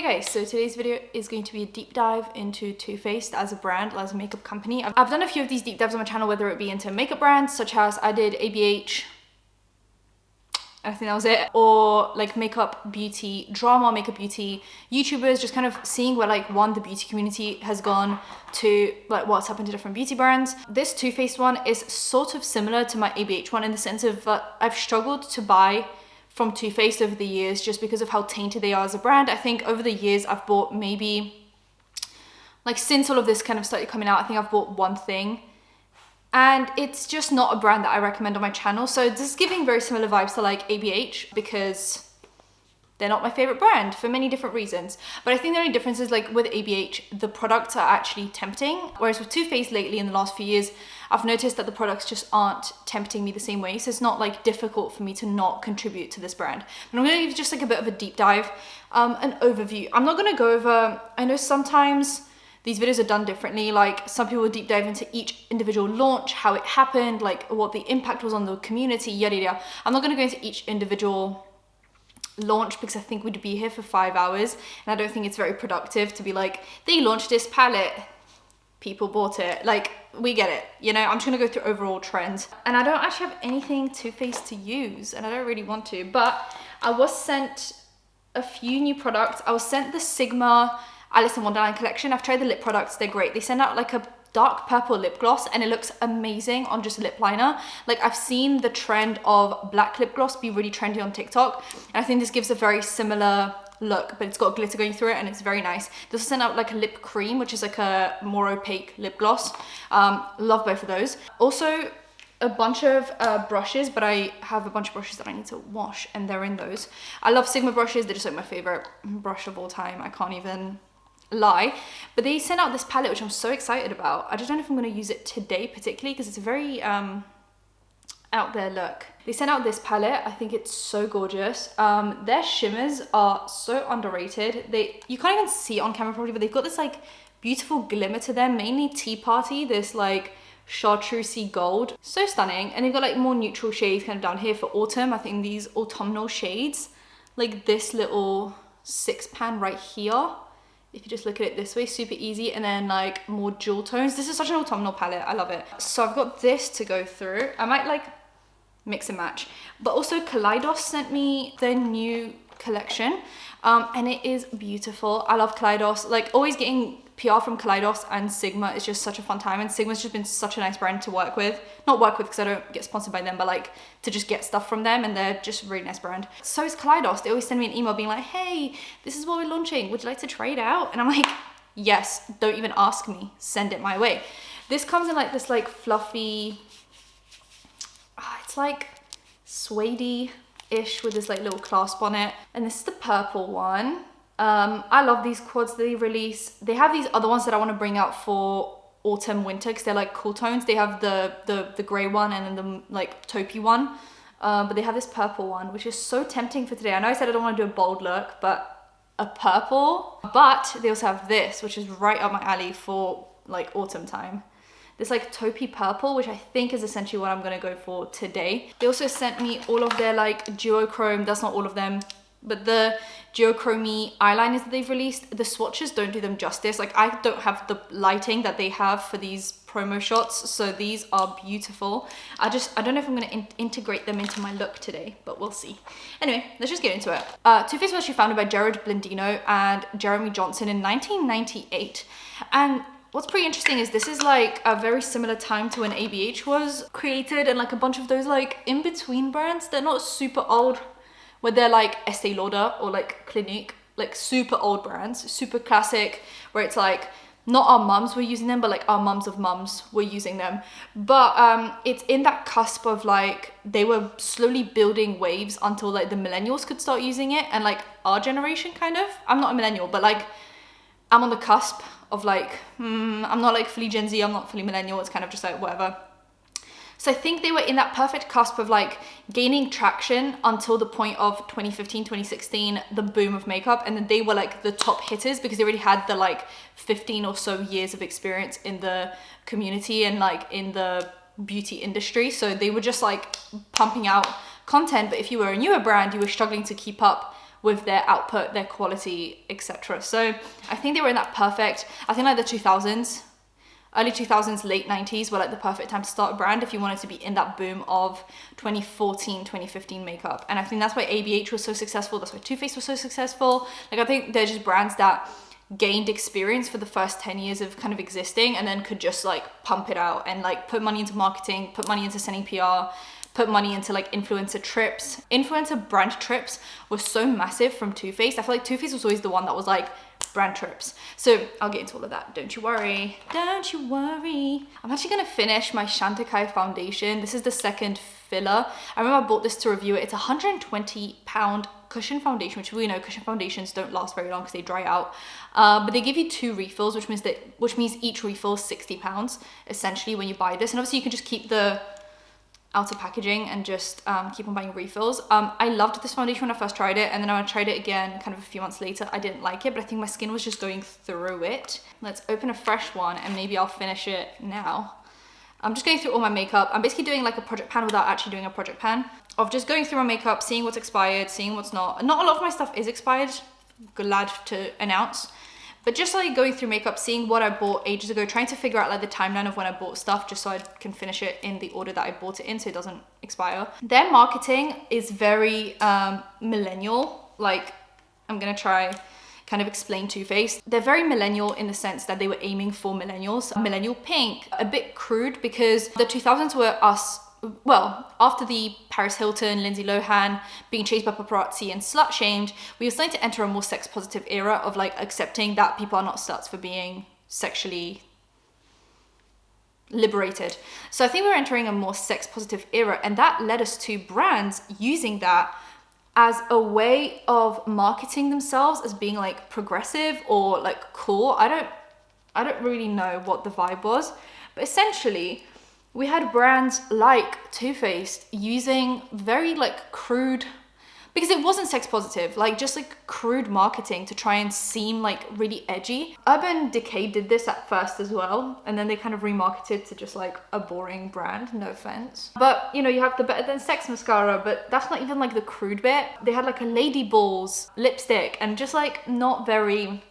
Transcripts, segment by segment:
Hey guys, so today's video is going to be a deep dive into Too Faced as a brand, as a makeup company. I've done a few of these deep dives on my channel, whether it be into makeup brands, such as I did ABH, I think that was it, or like makeup beauty drama, makeup beauty YouTubers, just kind of seeing where like the beauty community has gone to like what's happened to different beauty brands. This Too Faced one is sort of similar to my ABH one in the sense of I've struggled to buy from Too Faced over the years just because of how tainted they are as a brand. I think over the years I've bought maybe, like since all of this kind of started coming out, I think I've bought one thing. And it's just not a brand that I recommend on my channel. So this is giving very similar vibes to like ABH because they're not my favorite brand for many different reasons. But I think the only difference is like with ABH, the products are actually tempting. Whereas with Too Faced lately in the last few years, I've noticed that the products just aren't tempting me the same way. So it's not like difficult for me to not contribute to this brand. And I'm gonna give just like a bit of a deep dive, an overview. I'm not gonna go over, I know sometimes these videos are done differently. Like some people deep dive into each individual launch, how it happened, like what the impact was on the community, yada yada. I'm not gonna go into each individual launch because I think we'd be here for 5 hours and I don't think it's very productive to be like, they launched this palette, people bought it. Like, we get it, you know? I'm just gonna go through overall trends. And I don't actually have anything Too Faced to use and I don't really want to, but I was sent a few new products. I was sent the Sigma Alice in Wonderland collection. I've tried the lip products, they're great. They send out like a dark purple lip gloss and it looks amazing on just a lip liner. Like I've seen the trend of black lip gloss be really trendy on TikTok and I think this gives a very similar look, but it's got glitter going through it and it's very nice. This will send out like a lip cream, which is like a more opaque lip gloss. Love both of those. Also a bunch of brushes, but I have a bunch of brushes that I need to wash and they're in those. I love Sigma brushes, they're just like my favorite brush of all time. I can't even lie. But they sent out this palette which I'm so excited about. I just don't know if I'm going to use it today particularly because it's a very out there look. They sent out this palette. I think it's so gorgeous. Their shimmers are so underrated. You can't even see it on camera probably, but they've got this like beautiful glimmer to them, mainly Tea Party, this like chartreusey gold. So stunning. And they've got like more neutral shades kind of down here for autumn. I think these autumnal shades, like this little 6 pan right here. If you just look at it this way, super easy. And then like more jewel tones. This is such an autumnal palette. I love it. So I've got this to go through. I might like mix and match. But also Kaleidos sent me their new collection. And it is beautiful. I love Kaleidos. Like always getting PR from Kaleidos and Sigma is just such a fun time. And Sigma's just been such a nice brand to work with. Not work with because I don't get sponsored by them, but like to just get stuff from them. And they're just a really nice brand. So is Kaleidos. They always send me an email being like, hey, this is what we're launching. Would you like to try it out? And I'm like, yes, don't even ask me. Send it my way. This comes in like this like fluffy, it's like suede-ish with this like little clasp on it. And this is the purple one. I love these quads they release. They have these other ones that I want to bring out for autumn winter because they're like cool tones. They have the gray one and then the like taupey one, but they have this purple one which is so tempting for today. I know I said I don't want to do a bold look, but a purple. But they also have this which is right up my alley for like autumn time. This like taupey purple, which I think is essentially what I'm gonna go for today. They also sent me all of their like duochrome, that's not all of them, but the duochrome eyeliners that they've released. The swatches don't do them justice. Like I don't have the lighting that they have for these promo shots, so these are beautiful. I don't know if I'm gonna integrate them into my look today, but we'll see. Anyway, let's just get into it. Too Faced was actually founded by Jared Blendino and Jeremy Johnson in 1998. And what's pretty interesting is this is like a very similar time to when ABH was created and like a bunch of those like in-between brands. They're not super old, where they're like Estee Lauder or like Clinique, like super old brands, super classic, where it's like not our mums were using them, but like our mums of mums were using them. But it's in that cusp of like, they were slowly building waves until like the millennials could start using it. And like our generation kind of, I'm not a millennial, but like I'm on the cusp of like, I'm not like fully Gen Z, I'm not fully millennial. It's kind of just like whatever. So I think they were in that perfect cusp of like gaining traction until the point of 2015, 2016, the boom of makeup. And then they were like the top hitters because they already had the like 15 or so years of experience in the community and like in the beauty industry. So they were just like pumping out content. But if you were a newer brand, you were struggling to keep up with their output, their quality, etc. So I think they were in that perfect, I think like the 2000s, early 2000s, late 90s were like the perfect time to start a brand if you wanted to be in that boom of 2014, 2015 makeup. And I think that's why ABH was so successful. That's why Too Faced was so successful. Like I think they're just brands that gained experience for the first 10 years of kind of existing and then could just like pump it out and like put money into marketing, put money into sending PR, put money into like influencer trips. Influencer brand trips were so massive from Too Faced. I feel like Too Faced was always the one that was like brand trips. So I'll get into all of that. Don't you worry. Don't you worry. I'm actually gonna finish my Chantecaille foundation. This is the second filler. I remember I bought this to review it. It's a £120 cushion foundation, which we know cushion foundations don't last very long because they dry out. But they give you 2 refills, which means each refill is £60 essentially when you buy this. And obviously you can just keep the outer packaging and just keep on buying refills. I loved this foundation when I first tried it, and then when I tried it again kind of a few months later, I didn't like it, but I think my skin was just going through it. Let's open a fresh one and maybe I'll finish it now. I'm just going through all my makeup. I'm basically doing like a project pan without actually doing a project pan, of just going through my makeup, seeing what's expired, seeing what's not. Not a lot of my stuff is expired, glad to announce. But just like going through makeup, seeing what I bought ages ago, trying to figure out like the timeline of when I bought stuff just so I can finish it in the order that I bought it in so it doesn't expire. Their marketing is very millennial. Like I'm gonna try kind of explain Too Faced. They're very millennial in the sense that they were aiming for millennials. Millennial pink, a bit crude because the 2000s were us, well, after the Paris Hilton, Lindsay Lohan being chased by paparazzi and slut shamed, we were starting to enter a more sex positive era of like accepting that people are not sluts for being sexually liberated. So I think we're entering a more sex positive era, and that led us to brands using that as a way of marketing themselves as being like progressive or like cool. I don't really know what the vibe was, but essentially we had brands like Too Faced using very like crude, because it wasn't sex positive, like just like crude marketing to try and seem like really edgy. Urban Decay did this at first as well, and then they kind of remarketed to just like a boring brand, no offense. But you know, you have the Better Than Sex mascara, but that's not even like the crude bit. They had like a Lady Balls lipstick and just like not very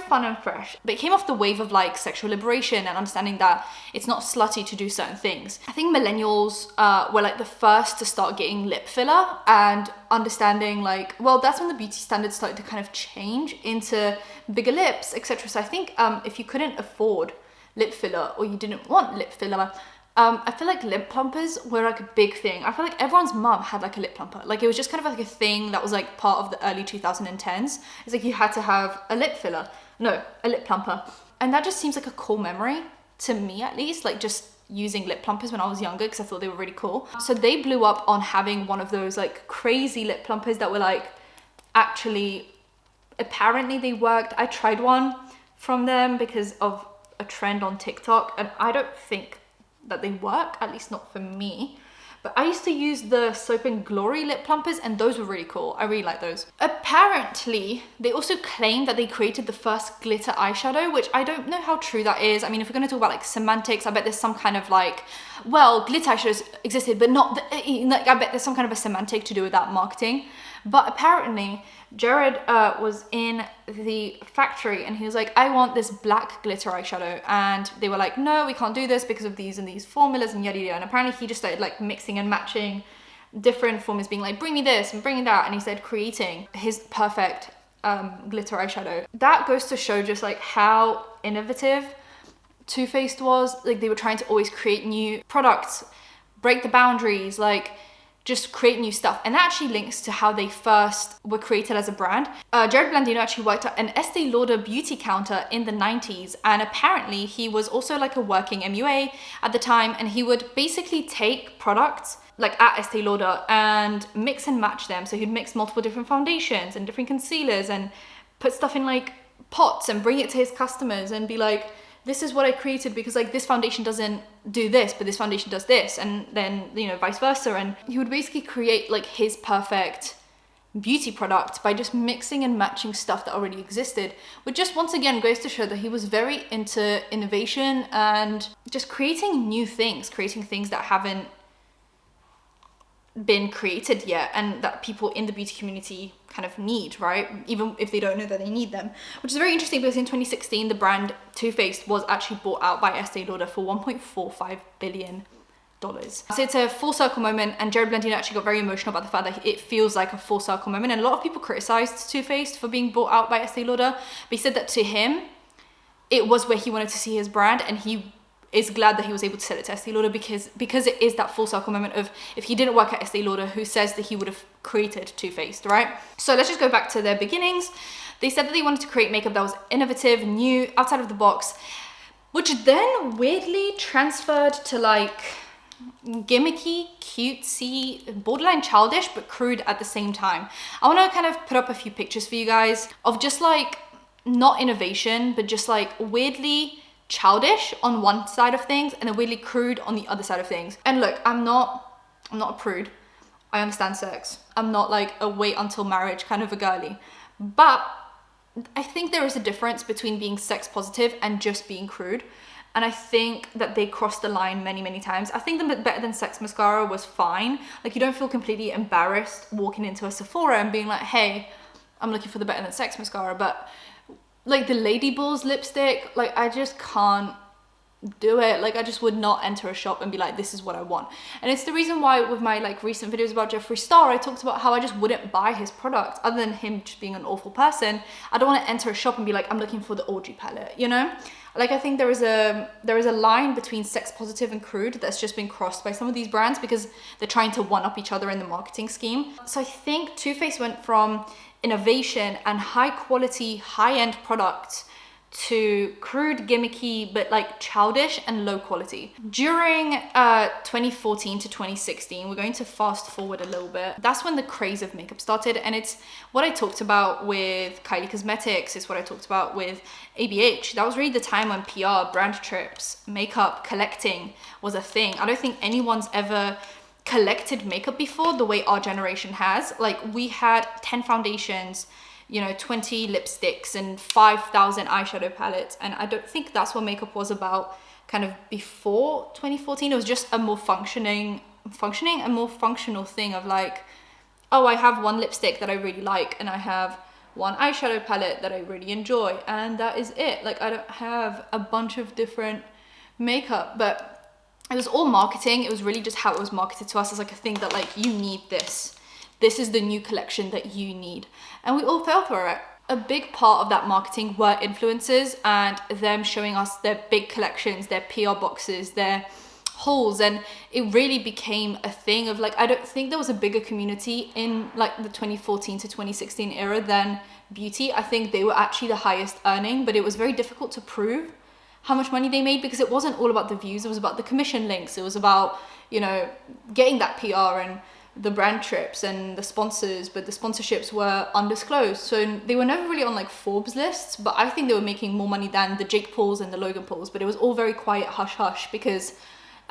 fun and fresh. But it came off the wave of like sexual liberation and understanding that it's not slutty to do certain things. I think millennials were like the first to start getting lip filler and understanding like, well, that's when the beauty standards started to kind of change into bigger lips, etc. So I think if you couldn't afford lip filler or you didn't want lip filler, I feel like lip plumpers were like a big thing. I feel like everyone's mum had like a lip plumper. Like it was just kind of like a thing that was like part of the early 2010s. It's like you had to have a lip filler. No, a lip plumper. And that just seems like a cool memory to me, at least, like just using lip plumpers when I was younger because I thought they were really cool. So they blew up on having one of those like crazy lip plumpers that were like actually, apparently they worked. I tried one from them because of a trend on TikTok, and I don't think that they work, at least not for me. But I used to use the Soap and Glory lip plumpers, and those were really cool. I really like those. Apparently, they also claim that they created the first glitter eyeshadow, which I don't know how true that is. I mean, if we're gonna talk about like semantics, I bet there's some kind of like, well, glitter eyeshadows existed, but not, like, I bet there's some kind of a semantic to do with that marketing. But apparently, Jared was in the factory and he was like, I want this black glitter eyeshadow. And they were like, no, we can't do this because of these and these formulas and yada yada. And apparently he just started like mixing and matching different formulas, being like, bring me this and bring me that. And he started creating his perfect glitter eyeshadow. That goes to show just like how innovative Too Faced was. Like they were trying to always create new products, break the boundaries, like just create new stuff. And that actually links to how they first were created as a brand. Jared Blandino actually worked at an Estee Lauder beauty counter in the 90s, and apparently he was also like a working MUA at the time, and he would basically take products like at Estee Lauder and mix and match them. So he'd mix multiple different foundations and different concealers and put stuff in like pots and bring it to his customers and be like, this is what I created because like this foundation doesn't do this, but this foundation does this, and then, you know, vice versa. And he would basically create like his perfect beauty product by just mixing and matching stuff that already existed, which just once again goes to show that he was very into innovation and just creating new things, creating things that haven't been created yet, and that people in the beauty community kind of need, right? Even if they don't know that they need them, which is very interesting because in 2016 the brand Too Faced was actually bought out by Estee Lauder for $1.45 billion. So it's a full circle moment, and Jared Blendino actually got very emotional about the fact that it feels like a full circle moment, and a lot of people criticized Too Faced for being bought out by Estee Lauder, but he said that to him it was where he wanted to see his brand, and he is glad that he was able to sell it to Estee Lauder because it is that full circle moment of, if he didn't work at Estee Lauder, who says that he would have created Too Faced, right? So let's just go back to their beginnings. They said that they wanted to create makeup that was innovative, new, outside of the box, which then weirdly transferred to like gimmicky, cutesy, borderline childish, but crude at the same time. I want to kind of put up a few pictures for you guys of just like, not innovation, but just like weirdly childish on one side of things and then weirdly crude on the other side of things. And look, I'm not a prude. I understand sex. I'm not like a wait until marriage kind of a girly. But I think there is a difference between being sex positive and just being crude. And I think that they crossed the line many, many times. I think the Better Than Sex mascara was fine. Like, you don't feel completely embarrassed walking into a Sephora and being like, hey, I'm looking for the Better Than Sex mascara. But like the Lady Balls lipstick, like I just can't do it. Like I just would not enter a shop and be like, this is what I want. And it's the reason why with my like recent videos about Jeffree Star, I talked about how I just wouldn't buy his product other than him just being an awful person. I don't want to enter a shop and be like, I'm looking for the orgy palette, you know? Like I think there is a line between sex positive and crude that's just been crossed by some of these brands because they're trying to one up each other in the marketing scheme. So I think Too Faced went from innovation and high quality, high-end products to crude, gimmicky, but like childish and low quality. During 2014 to 2016, we're going to fast forward a little bit. That's when the craze of makeup started, and it's what I talked about with Kylie Cosmetics, it's what I talked about with ABH. That was really the time when PR, brand trips, makeup collecting was a thing. I don't think anyone's ever collected makeup before the way our generation has. Like we had 10 foundations, you know, 20 lipsticks and 5,000 eyeshadow palettes. And I don't think that's what makeup was about kind of before 2014. It was just a more functional thing of like, oh, I have one lipstick that I really like and I have one eyeshadow palette that I really enjoy, and that is it. Like I don't have a bunch of different makeup, but it was all marketing. It was really just how it was marketed to us as like a thing that like, you need this. This is the new collection that you need. And we all fell for it. A big part of that marketing were influencers and them showing us their big collections, their PR boxes, their hauls. And it really became a thing of like, I don't think there was a bigger community in like the 2014 to 2016 era than beauty. I think they were actually the highest earning, but it was very difficult to prove how much money they made because it wasn't all about the views. It was about the commission links. It was about, you know, getting that PR and the brand trips and the sponsors, but the sponsorships were undisclosed. So they were never really on like Forbes lists, but I think they were making more money than the Jake Pauls and the Logan Pauls, but it was all very quiet, hush hush, because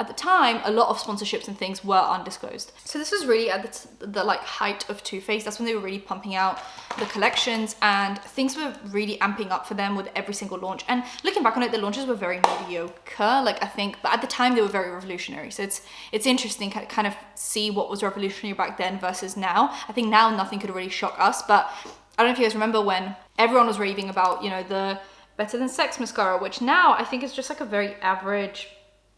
at the time, a lot of sponsorships and things were undisclosed. So this was really at the like height of Too Faced. That's when they were really pumping out the collections and things were really amping up for them with every single launch. And looking back on it, the launches were very mediocre, like I think, but at the time they were very revolutionary. So it's interesting to kind of see what was revolutionary back then versus now. I think now nothing could really shock us, but I don't know if you guys remember when everyone was raving about, you know, the Better Than Sex mascara, which now I think is just like a very average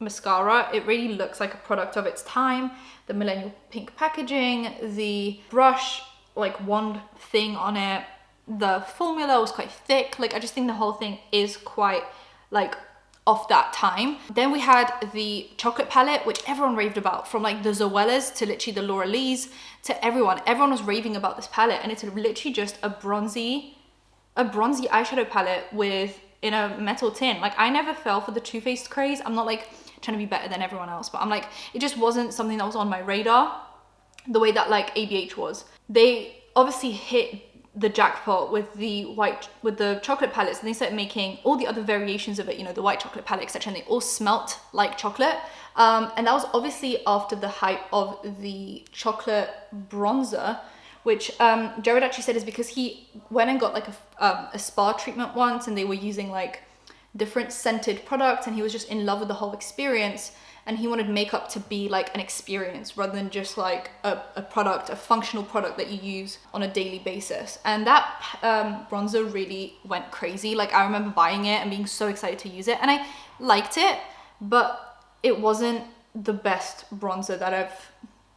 mascara. It really looks like a product of its time. The millennial pink packaging, the brush like wand thing on it, the formula was quite thick. Like I just think the whole thing is quite like of that time. Then we had the chocolate palette, which everyone raved about, from like the Zoellas to literally the Laura Lees to everyone was raving about this palette, and it's literally just a bronzy eyeshadow palette with in a metal tin. Like I never fell for the Too Faced craze. I'm not like trying to be better than everyone else, but I'm like, it just wasn't something that was on my radar the way that like ABH was. They obviously hit the jackpot with the chocolate palettes, and they started making all the other variations of it, you know, the white chocolate palette, etc., and they all smelt like chocolate. And that was obviously after the hype of the chocolate bronzer, which Jared actually said is because he went and got like a spa treatment once, and they were using like different scented products, and he was just in love with the whole experience. and he wanted makeup to be like an experience rather than just like a product, a functional product that you use on a daily basis. And that bronzer really went crazy. Like I remember buying it and being so excited to use it, and I liked it, but it wasn't the best bronzer that I've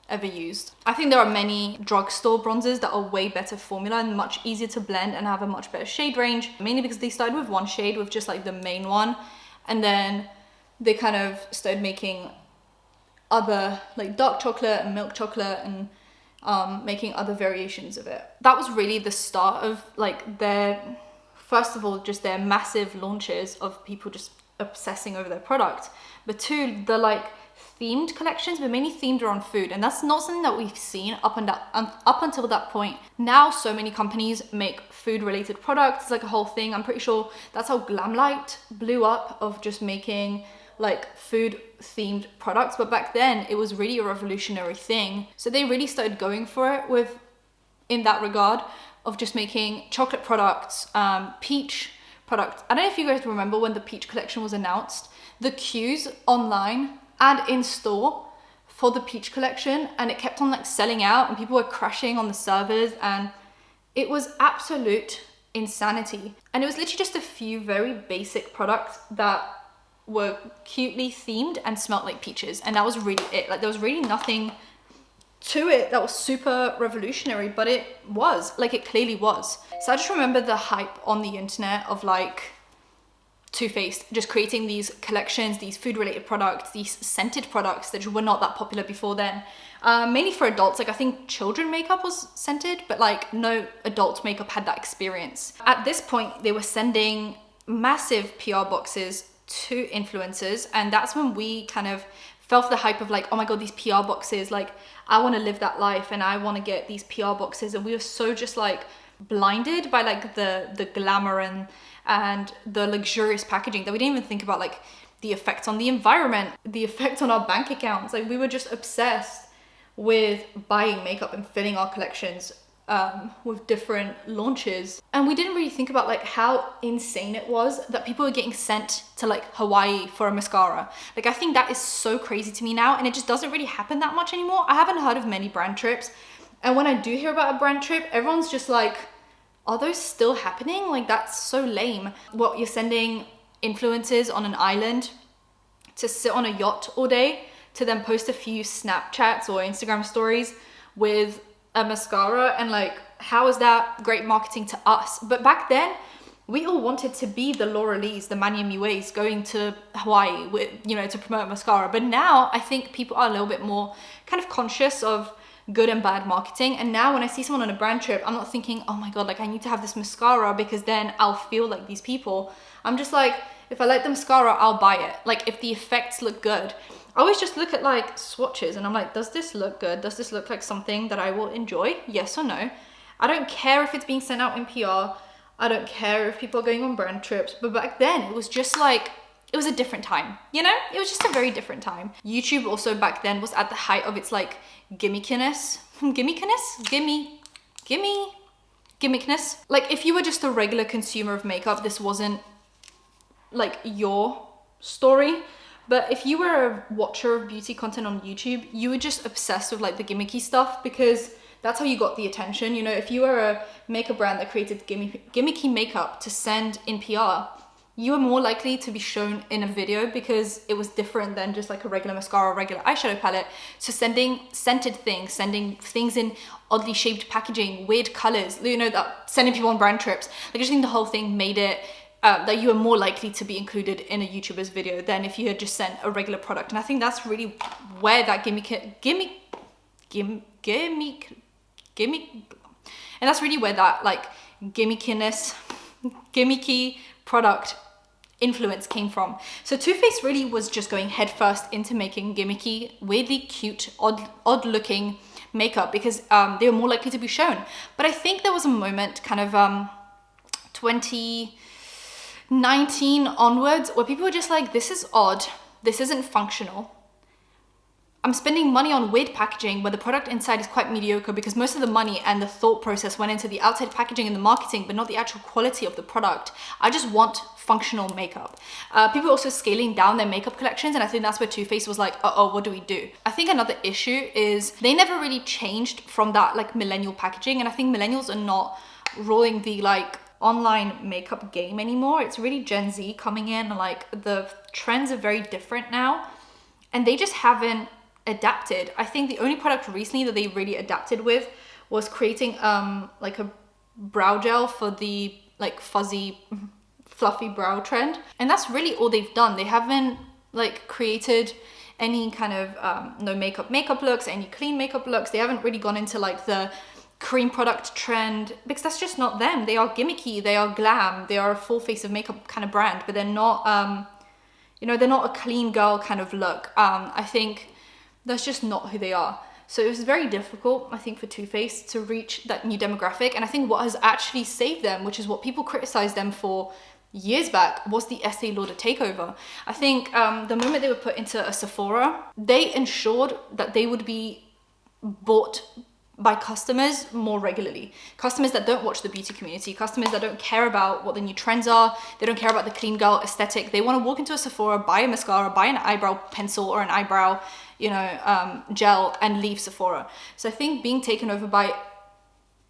ever used. I think there are many drugstore bronzers that are way better formula and much easier to blend and have a much better shade range, mainly because they started with one shade, with just like the main one, and then they kind of started making other like dark chocolate and milk chocolate and making other variations of it. That was really the start of like their, first of all, just their massive launches of people just obsessing over their product, but two, the like themed collections, but mainly themed around food, and that's not something that we've seen up until that point. Now so many companies make food related products. It's like a whole thing. I'm pretty sure that's how Glamlight blew up, of just making like food themed products, but back then it was really a revolutionary thing. So they really started going for it with, in that regard, of just making chocolate products, peach products. I don't know if you guys remember when the peach collection was announced, the queues online and in store for the peach collection, and it kept on like selling out and people were crashing on the servers, and it was absolute insanity. And it was literally just a few very basic products that were cutely themed and smelled like peaches, and that was really it. Like there was really nothing to it that was super revolutionary, but it was, like it clearly was. So I just remember the hype on the internet of like Too Faced just creating these collections, these food related products, these scented products that were not that popular before then. Mainly for adults. Like I think children makeup was scented, but like no adult makeup had that experience. At this point, they were sending massive PR boxes to influencers, and that's when we kind of fell for the hype of like, oh my god, these PR boxes, like I want to live that life and I want to get these PR boxes. And we were so just like blinded by like the glamour and the luxurious packaging that we didn't even think about like the effects on the environment, the effect on our bank accounts. Like we were just obsessed with buying makeup and filling our collections with different launches, and we didn't really think about like how insane it was that people were getting sent to like Hawaii for a mascara. Like I think that is so crazy to me now, and it just doesn't really happen that much anymore. I haven't heard of many brand trips, and when I do hear about a brand trip, everyone's just like, are those still happening? Like that's so lame. What, you're sending influencers on an island to sit on a yacht all day to then post a few Snapchats or Instagram stories with a mascara, and like how is that great marketing to us? But back then we all wanted to be the Laura Lees, the Manya Mues going to Hawaii with, you know, to promote mascara. But now I think people are a little bit more kind of conscious of good and bad marketing, and now when I see someone on a brand trip, I'm not thinking, oh my god, like I need to have this mascara because then I'll feel like these people. I'm just like, if I like the mascara, I'll buy it. Like if the effects look good, I always just look at like swatches and I'm like, does this look good? Does this look like something that I will enjoy? Yes or no? I don't care if it's being sent out in PR. I don't care if people are going on brand trips. But back then it was just like, it was a different time, you know? It was just a very different time. YouTube also back then was at the height of its like gimmickiness. Gimmickness. Like if you were just a regular consumer of makeup, this wasn't like your story. But if you were a watcher of beauty content on YouTube, you were just obsessed with like the gimmicky stuff, because that's how you got the attention. You know, if you were a makeup brand that created gimmicky makeup to send in PR, you were more likely to be shown in a video because it was different than just like a regular mascara or regular eyeshadow palette. So sending scented things, sending things in oddly shaped packaging, weird colors, you know, that sending people on brand trips. Like I just think the whole thing made it that you were more likely to be included in a YouTuber's video than if you had just sent a regular product. And I think that's really where that gimmicky, and that's really where that like gimmicky product influence came from. So Too Faced really was just going headfirst into making gimmicky, weirdly cute, odd looking makeup because they were more likely to be shown. But I think there was a moment kind of 2019 onwards where people were just like, this is odd, this isn't functional, I'm spending money on weird packaging where the product inside is quite mediocre because most of the money and the thought process went into the outside packaging and the marketing, but not the actual quality of the product. I just want functional makeup. People are also scaling down their makeup collections, and I think that's where Too Faced was like, uh-oh, what do we do? I think another issue is they never really changed from that like millennial packaging, and I think millennials are not rolling the like online makeup game anymore. It's really Gen Z coming in, and like the trends are very different now, and they just haven't adapted. I think the only product recently that they really adapted with was creating like a brow gel for the like fuzzy fluffy brow trend, and that's really all they've done. They haven't like created any kind of no makeup looks, any clean makeup looks. They haven't really gone into like the cream product trend because that's just not them. They are gimmicky, they are glam, they are a full face of makeup kind of brand, but they're not you know, they're not a clean girl kind of look. I think that's just not who they are. So it was very difficult, I think, for Too Faced to reach that new demographic. And I think what has actually saved them, which is what people criticized them for years back, was the Estee Lauder takeover. I think the moment they were put into a Sephora, they ensured that they would be bought by customers more regularly. Customers that don't watch the beauty community, customers that don't care about what the new trends are, they don't care about the clean girl aesthetic. They want to walk into a Sephora, buy a mascara, buy an eyebrow pencil or an eyebrow, you know, gel, and leave Sephora. So I think being taken over by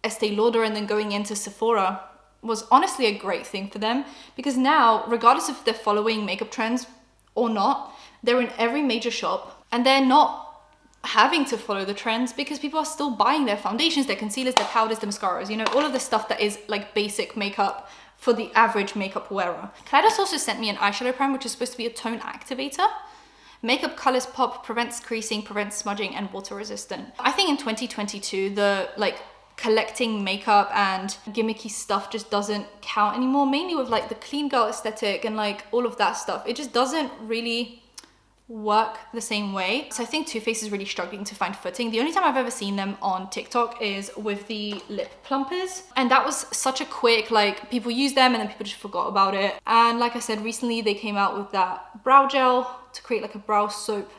Estee Lauder and then going into Sephora was honestly a great thing for them, because now, regardless if they're following makeup trends or not, they're in every major shop and they're not having to follow the trends because people are still buying their foundations, their concealers, their powders, their mascaras, you know, all of the stuff that is like basic makeup for the average makeup wearer. Kaleidos also sent me an eyeshadow primer, which is supposed to be a tone activator. Makeup colors pop, prevents creasing, prevents smudging, and water resistant. I think in 2022, the like collecting makeup and gimmicky stuff just doesn't count anymore, mainly with like the clean girl aesthetic and like all of that stuff. It just doesn't really work the same way. So I think Too Faced is really struggling to find footing. The only time I've ever seen them on TikTok is with the lip plumpers, and that was such a quick, like, people use them and then people just forgot about it. And like I said, recently they came out with that brow gel to create like a brow soap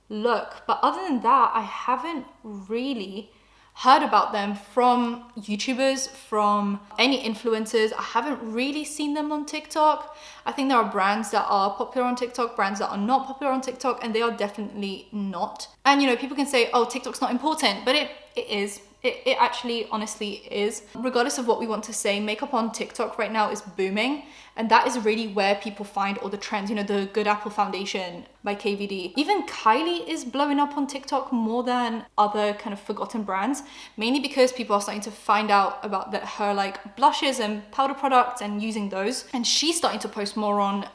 look, but other than that, I haven't really heard about them from YouTubers, from any influencers. I haven't really seen them on TikTok. I think there are brands that are popular on TikTok, brands that are not popular on TikTok, and they are definitely not. And you know, people can say, oh, TikTok's not important, but it is. It actually honestly is. Regardless of what we want to say, makeup on TikTok right now is booming, and that is really where people find all the trends. You know, the Good Apple foundation by KVD. Even Kylie is blowing up on TikTok more than other kind of forgotten brands, mainly because people are starting to find out about her like blushes and powder products and using those. And she's starting to post more on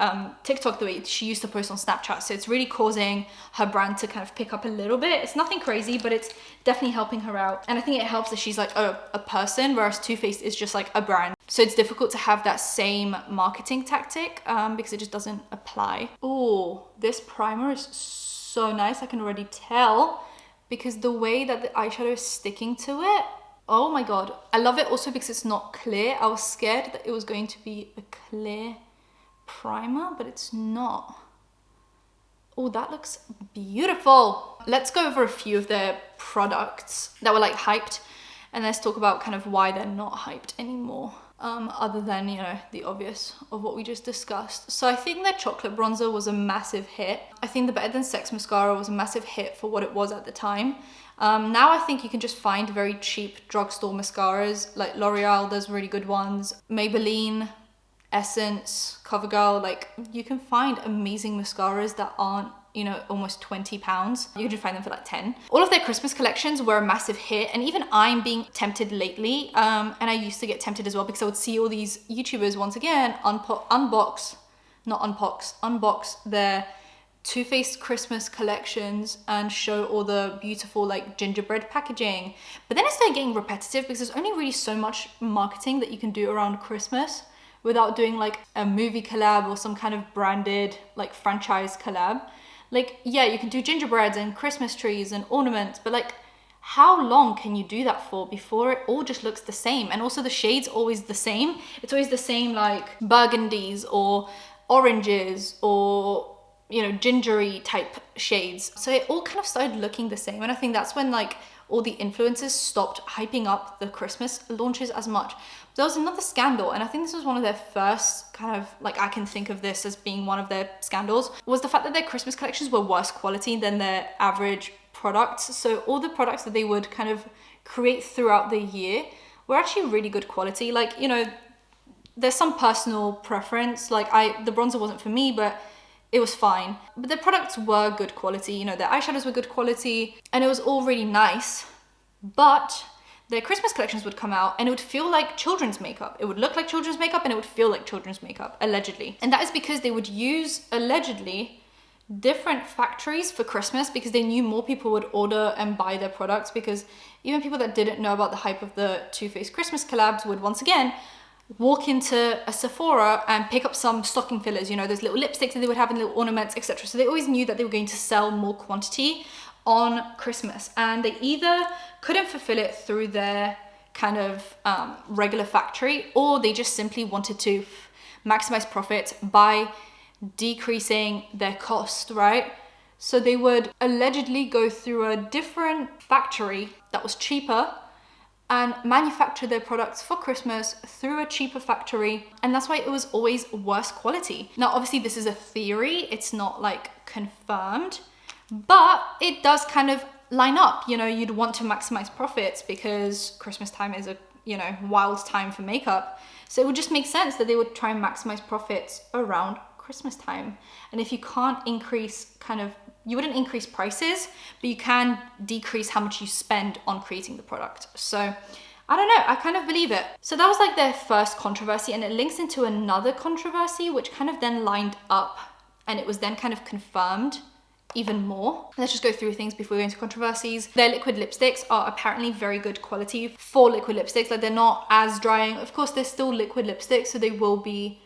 TikTok the way she used to post on Snapchat. So it's really causing her brand to kind of pick up a little bit. It's nothing crazy, but it's definitely helping her out. And I think it helps that she's like a person, whereas Too Faced is just like a brand. So it's difficult to have that same marketing tactic because it just doesn't apply. Oh, this primer is so nice. I can already tell because the way that the eyeshadow is sticking to it. Oh my God. I love it also because it's not clear. I was scared that it was going to be a clear primer, but it's not. Oh, that looks beautiful. Let's go over a few of their products that were like hyped, and let's talk about kind of why they're not hyped anymore. Other than, you know, the obvious of what we just discussed. So I think their chocolate bronzer was a massive hit. I think the Better Than Sex mascara was a massive hit for what it was at the time. Now I think you can just find very cheap drugstore mascaras, like L'Oreal does really good ones, Maybelline, Essence, CoverGirl, like you can find amazing mascaras that aren't, you know, almost £20. You can just find them for like 10. All of their Christmas collections were a massive hit, and even I'm being tempted lately, and I used to get tempted as well because I would see all these YouTubers once again unbox their Too Faced Christmas collections and show all the beautiful like gingerbread packaging. But then it started getting repetitive because there's only really so much marketing that you can do around Christmas without doing like a movie collab or some kind of branded like franchise collab. Like, yeah, you can do gingerbreads and Christmas trees and ornaments, but like, how long can you do that for before it all just looks the same? And also the shade's always the same. It's always the same like burgundies or oranges or you know, gingery type shades. So it all kind of started looking the same. And I think that's when like all the influencers stopped hyping up the Christmas launches as much. There was another scandal, and I think this was one of their first kind of, like, I can think of this as being one of their scandals, was the fact that their Christmas collections were worse quality than their average products. So all the products that they would kind of create throughout the year were actually really good quality. Like, you know, there's some personal preference. Like the bronzer wasn't for me, but it was fine. But the products were good quality. You know, their eyeshadows were good quality, and it was all really nice. But their Christmas collections would come out and it would feel like children's makeup. It would look like children's makeup and it would feel like children's makeup, allegedly. And that is because they would use, allegedly, different factories for Christmas, because they knew more people would order and buy their products, because even people that didn't know about the hype of the Too Faced Christmas collabs would once again walk into a Sephora and pick up some stocking fillers, you know, those little lipsticks that they would have in little ornaments, etc. So they always knew that they were going to sell more quantity on Christmas, and they either couldn't fulfill it through their kind of regular factory, or they just simply wanted to maximize profits by decreasing their cost, right? So they would allegedly go through a different factory that was cheaper and manufacture their products for Christmas through a cheaper factory, and that's why it was always worse quality. Now obviously this is a theory, it's not like confirmed, but it does kind of line up. You know, you'd want to maximize profits because Christmas time is a, you know, wild time for makeup. So it would just make sense that they would try and maximize profits around Christmas time. And if you can't increase you wouldn't increase prices, but you can decrease how much you spend on creating the product. So I don't know, I kind of believe it. So that was like their first controversy, and it links into another controversy, which kind of then lined up, and it was then kind of confirmed even more. Let's just go through things before we go into controversies. Their liquid lipsticks are apparently very good quality for liquid lipsticks. Like, they're not as drying. Of course, they're still liquid lipsticks, so they will be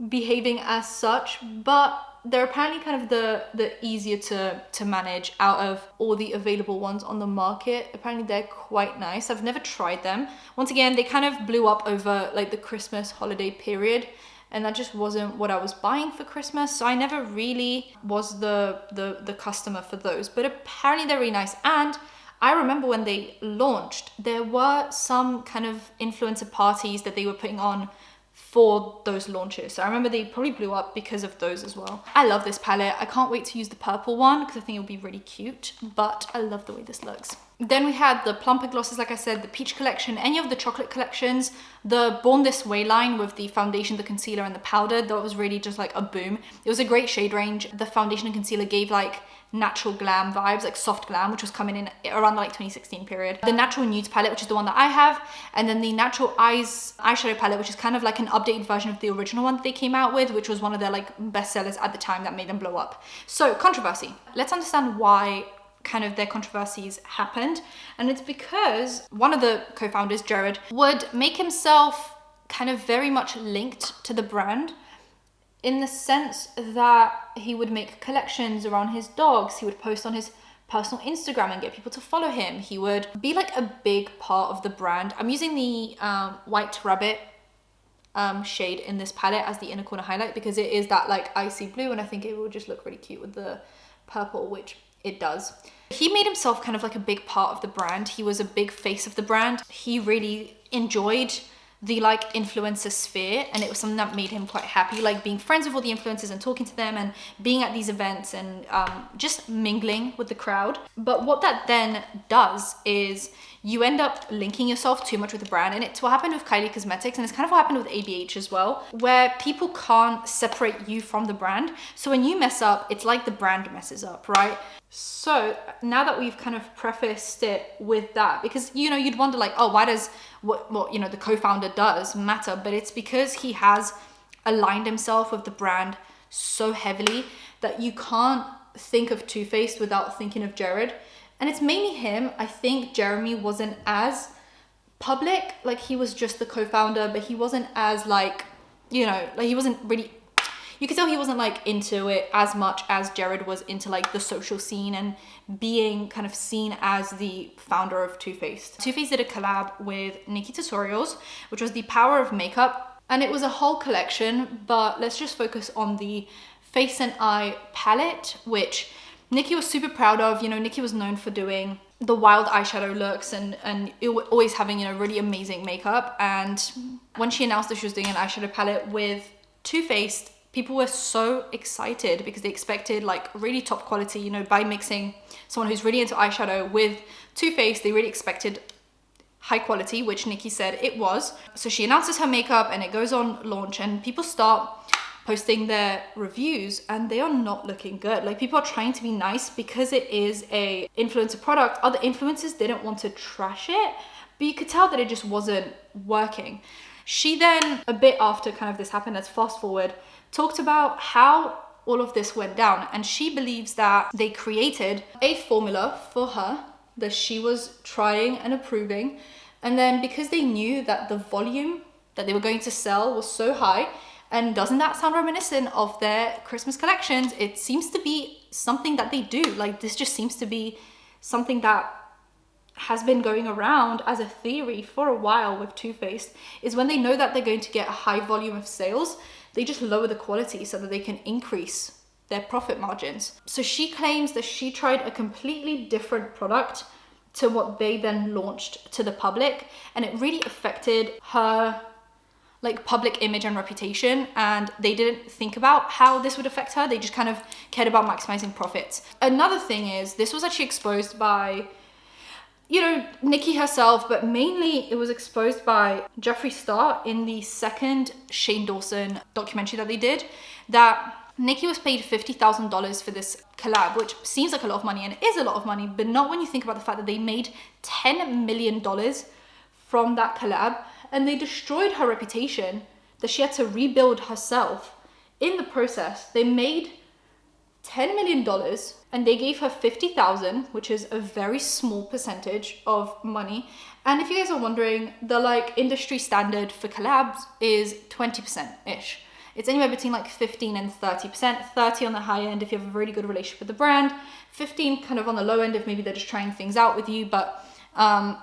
behaving as such, but they're apparently kind of the easier to manage out of all the available ones on the market. Apparently they're quite nice. I've never tried them. Once again, they kind of blew up over like the Christmas holiday period, and that just wasn't what I was buying for Christmas, so I never really was the customer for those. But apparently they're really nice. And I remember when they launched, there were some kind of influencer parties that they were putting on for those launches. So I remember they probably blew up because of those as well. I love this palette. I can't wait to use the purple one because I think it'll be really cute, but I love the way this looks. Then we had the plumper glosses, like I said, the peach collection, any of the chocolate collections, the Born This Way line with the foundation, the concealer, and the powder. That was really just like a boom. It was a great shade range. The foundation and concealer gave like natural glam vibes, like soft glam, which was coming in around the like 2016 period. The natural nudes palette, which is the one that I have, and then the natural eyeshadow palette, which is kind of like an updated version of the original one that they came out with, which was one of their like bestsellers at the time that made them blow up. So controversy. Let's understand why kind of their controversies happened. And it's because one of the co-founders, Jared, would make himself kind of very much linked to the brand, in the sense that he would make collections around his dogs. He would post on his personal Instagram and get people to follow him. He would be like a big part of the brand. I'm using the White Rabbit shade in this palette as the inner corner highlight because it is that like icy blue, and I think it will just look really cute with the purple, which it does. He made himself kind of like a big part of the brand. He was a big face of the brand. He really enjoyed the like influencer sphere, and it was something that made him quite happy, like being friends with all the influencers and talking to them and being at these events and just mingling with the crowd. But what that then does is you end up linking yourself too much with the brand, and it's what happened with Kylie Cosmetics, and it's kind of what happened with ABH as well, where people can't separate you from the brand. So when you mess up, it's like the brand messes up, right? So now that we've kind of prefaced it with that, because, you know, you'd wonder like, oh, why does what you know, the co-founder does matter? But it's because he has aligned himself with the brand so heavily that you can't think of Too Faced without thinking of Jared. And it's mainly him. I think Jeremy wasn't as public, like he was just the co-founder, but he wasn't as like, you know, like he wasn't really, you could tell he wasn't like into it as much as Jared was into like the social scene and being kind of seen as the founder of Too Faced. Too Faced did a collab with Nikki Tutorials, which was the Power of Makeup, and it was a whole collection, but let's just focus on the face and eye palette, which Nikki was super proud of. You know, Nikki was known for doing the wild eyeshadow looks and always having, you know, really amazing makeup. And when she announced that she was doing an eyeshadow palette with Too Faced, people were so excited because they expected like really top quality, you know, by mixing someone who's really into eyeshadow with Too Faced, they really expected high quality, which Nikki said it was. So she announces her makeup and it goes on launch, and people start posting their reviews and they are not looking good. Like, people are trying to be nice because it is a influencer product. Other influencers didn't want to trash it, but you could tell that it just wasn't working. She then, a bit after kind of this happened, let's fast forward, talked about how all of this went down, and she believes that they created a formula for her that she was trying and approving, and then because they knew that the volume that they were going to sell was so high, and doesn't that sound reminiscent of their Christmas collections? It seems to be something that they do. Like, this just seems to be something that has been going around as a theory for a while with Too Faced, is when they know that they're going to get a high volume of sales, they just lower the quality so that they can increase their profit margins. So she claims that she tried a completely different product to what they then launched to the public, and it really affected her like public image and reputation, and they didn't think about how this would affect her. They just kind of cared about maximizing profits. Another thing is, this was actually exposed by, you know, Nikki herself, but mainly it was exposed by Jeffree Star in the second Shane Dawson documentary that they did, that Nikki was paid $50,000 for this collab, which seems like a lot of money, and it is a lot of money, but not when you think about the fact that they made $10 million from that collab, and they destroyed her reputation, that she had to rebuild herself in the process. They made $10 million and they gave her $50,000, which is a very small percentage of money. And if you guys are wondering, the like industry standard for collabs is 20%-ish. It's anywhere between like 15 and 30%, 30 on the high end if you have a really good relationship with the brand, 15 kind of on the low end if maybe they're just trying things out with you, but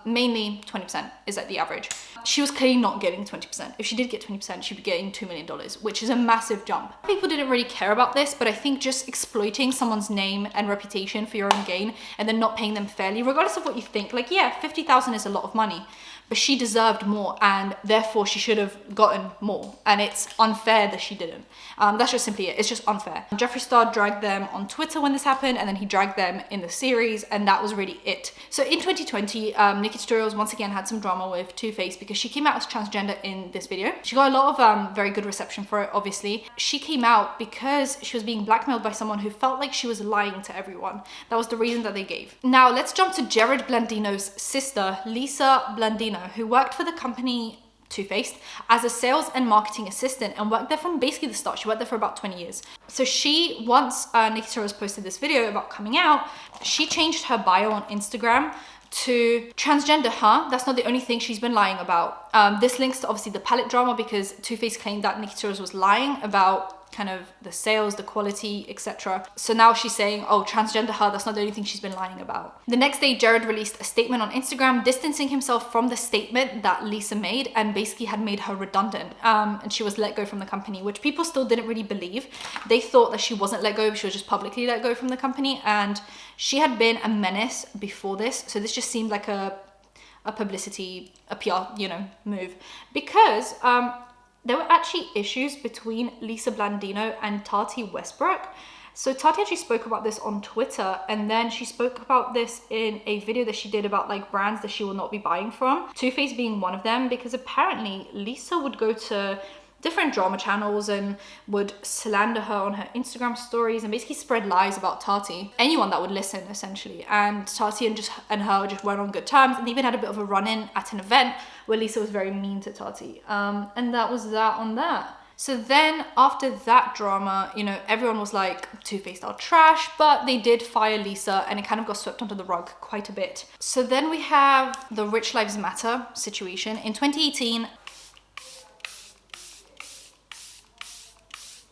mainly 20% is like the average. She was clearly not getting 20%. If she did get 20%, she'd be getting $2 million, which is a massive jump. People didn't really care about this, but I think just exploiting someone's name and reputation for your own gain and then not paying them fairly, regardless of what you think, like, yeah, 50,000 is a lot of money, but she deserved more, and therefore she should have gotten more, and it's unfair that she didn't. That's just simply it. It's just unfair. Jeffree Star dragged them on Twitter when this happened, and then he dragged them in the series, and that was really it. So in 2020, Nikki Tutorials once again had some drama with Too Faced because she came out as transgender in this video. She got a lot of very good reception for it, obviously. She came out because she was being blackmailed by someone who felt like she was lying to everyone. That was the reason that they gave. Now let's jump to Jared Blandino's sister, Lisa Blandino, who worked for the company Too Faced as a sales and marketing assistant and worked there from basically the start. She worked there for about 20 years. So she, once Nikki Tutorials posted this video about coming out, she changed her bio on Instagram to transgender her. That's not the only thing she's been lying about. This links to obviously the palette drama because Too Faced claimed that Nikki Tutorials was lying about kind of the sales, the quality, etc. So now she's saying, oh, transgender her, that's not the only thing she's been lying about. The next day, Jared released a statement on Instagram distancing himself from the statement that Lisa made and basically had made her redundant. And she was let go from the company, which people still didn't really believe. They thought that she wasn't let go, but she was just publicly let go from the company. And she had been a menace before this. So this just seemed like a publicity, a PR, you know, move. Because there were actually issues between Lisa Blandino and Tati Westbrook. So Tati actually spoke about this on Twitter, and then she spoke about this in a video that she did about like brands that she will not be buying from, Too Faced being one of them, because apparently Lisa would go to different drama channels and would slander her on her Instagram stories and basically spread lies about Tati, anyone that would listen essentially. And Tati and her just weren't on good terms, and they even had a bit of a run-in at an event where Lisa was very mean to Tati. And that was that on that. So then after that drama, you know, everyone was like, Too Faced are trash, but they did fire Lisa and it kind of got swept under the rug quite a bit. So then we have the Rich Lives Matter situation. In 2018,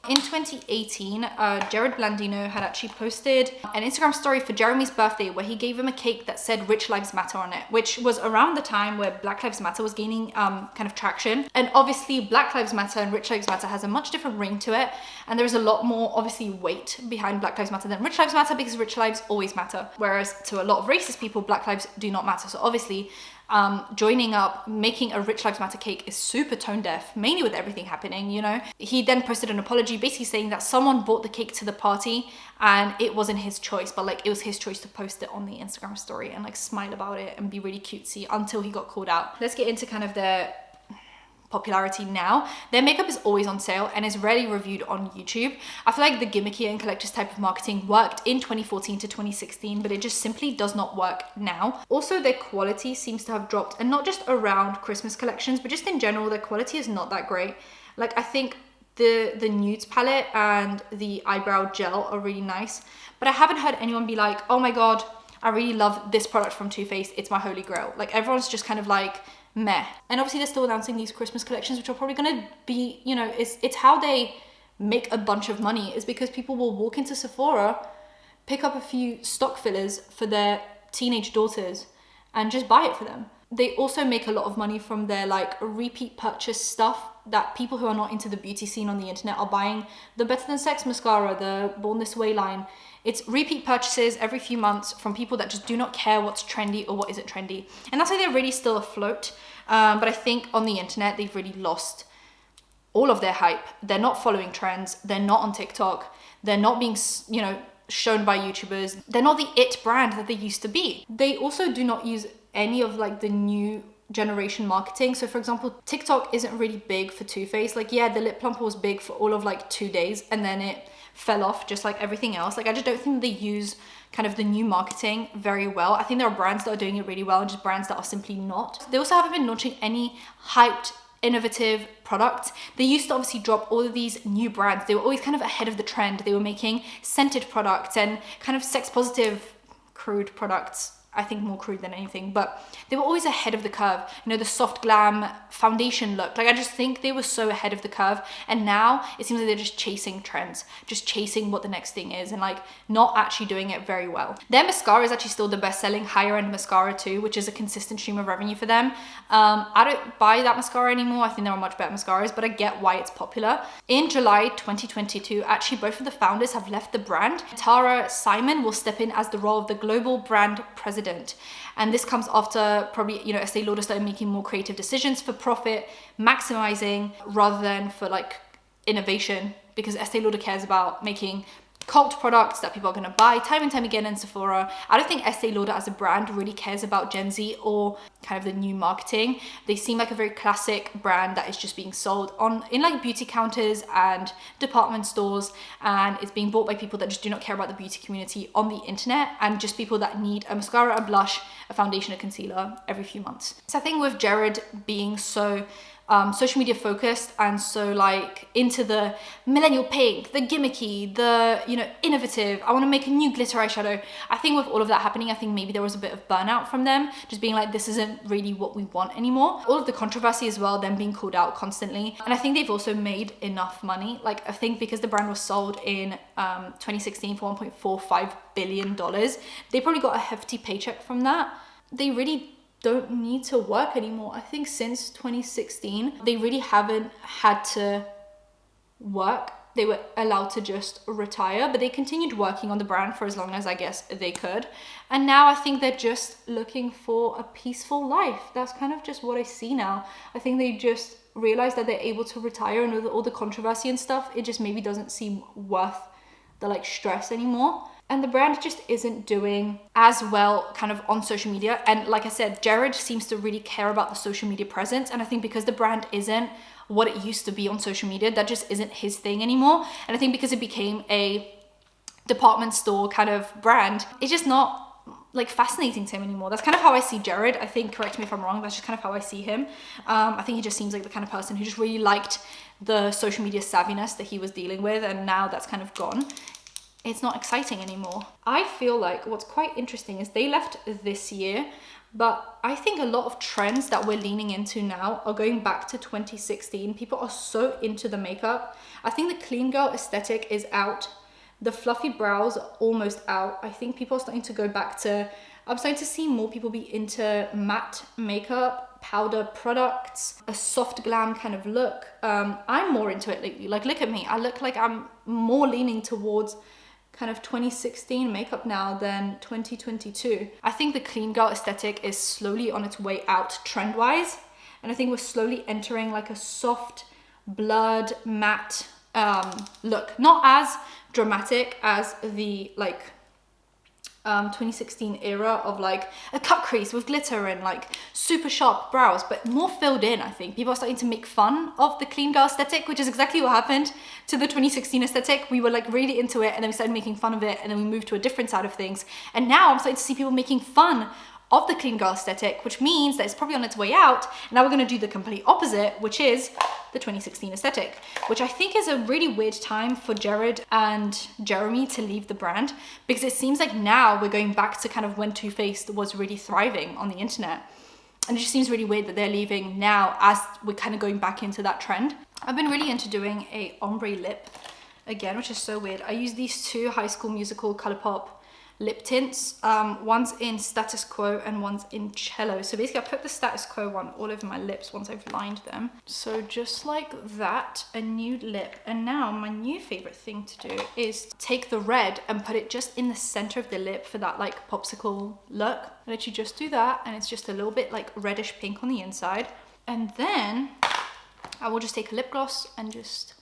In 2018, Jared Blandino had actually posted an Instagram story for Jeremy's birthday where he gave him a cake that said Rich Lives Matter on it, which was around the time where Black Lives Matter was gaining kind of traction. And obviously Black Lives Matter and Rich Lives Matter has a much different ring to it. And there's a lot more obviously weight behind Black Lives Matter than Rich Lives Matter, because rich lives always matter. Whereas to a lot of racist people, Black lives do not matter. So obviously joining up, making a Rich Lives Matter cake is super tone deaf, mainly with everything happening, you know. He then posted an apology basically saying that someone brought the cake to the party and it wasn't his choice, but like it was his choice to post it on the Instagram story and like smile about it and be really cutesy until he got called out. Let's get into kind of their popularity now. Their makeup is always on sale and is rarely reviewed on YouTube. I feel like the gimmicky and collector's type of marketing worked in 2014 to 2016, but it just simply does not work now. Also, their quality seems to have dropped, and not just around Christmas collections, but just in general, their quality is not that great. Like, I think the nudes palette and the eyebrow gel are really nice, but I haven't heard anyone be like, oh my god, I really love this product from Too Faced, it's my holy grail. Like, everyone's just kind of like meh. And obviously they're still announcing these Christmas collections, which are probably gonna be, you know, it's how they make a bunch of money, is because people will walk into Sephora, pick up a few stock fillers for their teenage daughters and just buy it for them. They also make a lot of money from their like repeat purchase stuff that people who are not into the beauty scene on the internet are buying. The Better Than Sex mascara, the Born This Way line, it's repeat purchases every few months from people that just do not care what's trendy or what isn't trendy. And that's why they're really still afloat. But I think on the internet, they've really lost all of their hype. They're not following trends. They're not on TikTok. They're not being, you know, shown by YouTubers. They're not the it brand that they used to be. They also do not use any of like the new generation marketing. So for example, TikTok isn't really big for Too Faced. Like, yeah, the lip plumper was big for all of like 2 days and then it fell off just like everything else. Like, I just don't think they use kind of the new marketing very well. I think there are brands that are doing it really well and just brands that are simply not. They also haven't been launching any hyped, innovative products. They used to obviously drop all of these new brands. They were always kind of ahead of the trend. They were making scented products and kind of sex positive crude products. I think more crude than anything, but they were always ahead of the curve. You know, the soft glam foundation look. Like, I just think they were so ahead of the curve, and now it seems like they're just chasing trends, just chasing what the next thing is, and like not actually doing it very well. Their mascara is actually still the best-selling higher end mascara too, which is a consistent stream of revenue for them. I don't buy that mascara anymore. I think there are much better mascaras, but I get why it's popular. In July 2022, actually both of the founders have left the brand. Tara Simon will step in as the role of the global brand president. And this comes after probably, you know, Estee Lauder started making more creative decisions for profit, maximizing rather than for like innovation, because Estee Lauder cares about making cult products that people are going to buy time and time again in Sephora. I don't think Estee Lauder as a brand really cares about Gen Z or kind of the new marketing. They seem like a very classic brand that is just being sold in like beauty counters and department stores, and it's being bought by people that just do not care about the beauty community on the internet, and just people that need a mascara, a blush, a foundation, a concealer every few months. So I think with Jared being so social media focused and so like into the millennial pink, the gimmicky, the, you know, innovative, I want to make a new glitter eyeshadow. I think with all of that happening, I think maybe there was a bit of burnout from them, just being like, this isn't really what we want anymore. All of the controversy as well, them being called out constantly. And I think they've also made enough money. Like, I think because the brand was sold in 2016 for $1.45 billion, they probably got a hefty paycheck from that. They really don't need to work anymore. I think since 2016, they really haven't had to work. They were allowed to just retire, but they continued working on the brand for as long as I guess they could. And now I think they're just looking for a peaceful life. That's kind of just what I see now. I think they just realize that they're able to retire, and with all the controversy and stuff, it just maybe doesn't seem worth the like stress anymore. And the brand just isn't doing as well kind of on social media. And like I said, Jared seems to really care about the social media presence. And I think because the brand isn't what it used to be on social media, that just isn't his thing anymore. And I think because it became a department store kind of brand, it's just not like fascinating to him anymore. That's kind of how I see Jared. I think, correct me if I'm wrong, that's just kind of how I see him. I think he just seems like the kind of person who just really liked the social media savviness that he was dealing with, and now that's kind of gone. it's not exciting anymore. I feel like what's quite interesting is they left this year, but I think a lot of trends that we're leaning into now are going back to 2016. People are so into the makeup. I think the clean girl aesthetic is out. The fluffy brows are almost out. I think people are starting to go back to, I'm starting to see more people be into matte makeup, powder products, a soft glam kind of look. I'm more into it lately. Like, look at me. I look like I'm more leaning towards kind of 2016 makeup now than 2022. I think the clean girl aesthetic is slowly on its way out trend-wise. And I think we're slowly entering like a soft, blurred, matte look. Not as dramatic as the like 2016 era of like a cut crease with glitter and like super sharp brows, but more filled in. I think people are starting to make fun of the clean girl aesthetic, which is exactly what happened to the 2016 aesthetic. We were like really into it and then we started making fun of it and then we moved to a different side of things. And now I'm starting to see people making fun of the clean girl aesthetic, which means that it's probably on its way out. Now we're going to do the complete opposite, which is the 2016 aesthetic, which I think is a really weird time for Jared and Jeremy to leave the brand, because it seems like now we're going back to kind of when Too Faced was really thriving on the internet. And it just seems really weird that they're leaving now as we're kind of going back into that trend. I've been really into doing a ombre lip again, which is so weird. I use these two High School Musical Colourpop lip tints. One's in Status Quo and one's in Cello. So basically I put the Status Quo one all over my lips once I've lined them. So just like that, a nude lip. And now my new favorite thing to do is take the red and put it just in the center of the lip for that like popsicle look. I literally just do that and it's just a little bit like reddish pink on the inside. And then I will just take a lip gloss and just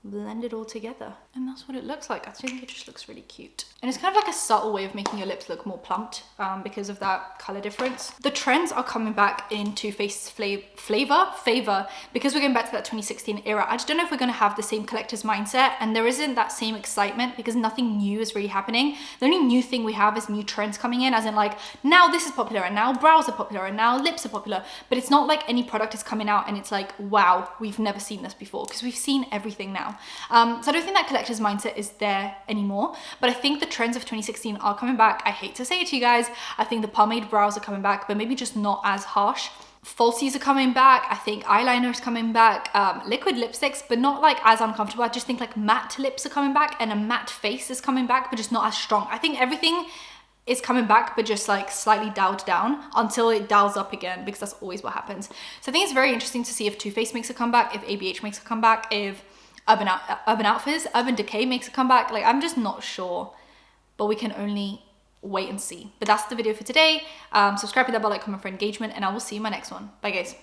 blend it all together. And that's what it looks like. I think it just looks really cute. And it's kind of like a subtle way of making your lips look more plumped because of that color difference. The trends are coming back in Too Faced's favor, because we're going back to that 2016 era. I just don't know if we're going to have the same collector's mindset, and there isn't that same excitement because nothing new is really happening. The only new thing we have is new trends coming in, as in like, now this is popular and now brows are popular and now lips are popular, but it's not like any product is coming out and it's like, wow, we've never seen this before, because we've seen everything now. So I don't think that collector's mindset is there anymore, but I think the trends of 2016 are coming back. I hate to say it to you guys, I think the pomade brows are coming back, but maybe just not as harsh. Falsies are coming back. I think eyeliner is coming back. Liquid lipsticks, but not like as uncomfortable. I just think like matte lips are coming back, and a matte face is coming back, but just not as strong. I think everything is coming back, but just like slightly dialed down until it dials up again, because that's always what happens. So I think it's very interesting to see if Too Faced makes a comeback, if ABH makes a comeback, if Urban Outfitters, Urban Decay makes a comeback. Like, I'm just not sure, but we can only wait and see. But that's the video for today. Subscribe, hit that bell, like, comment for engagement, and I will see you in my next one. Bye guys.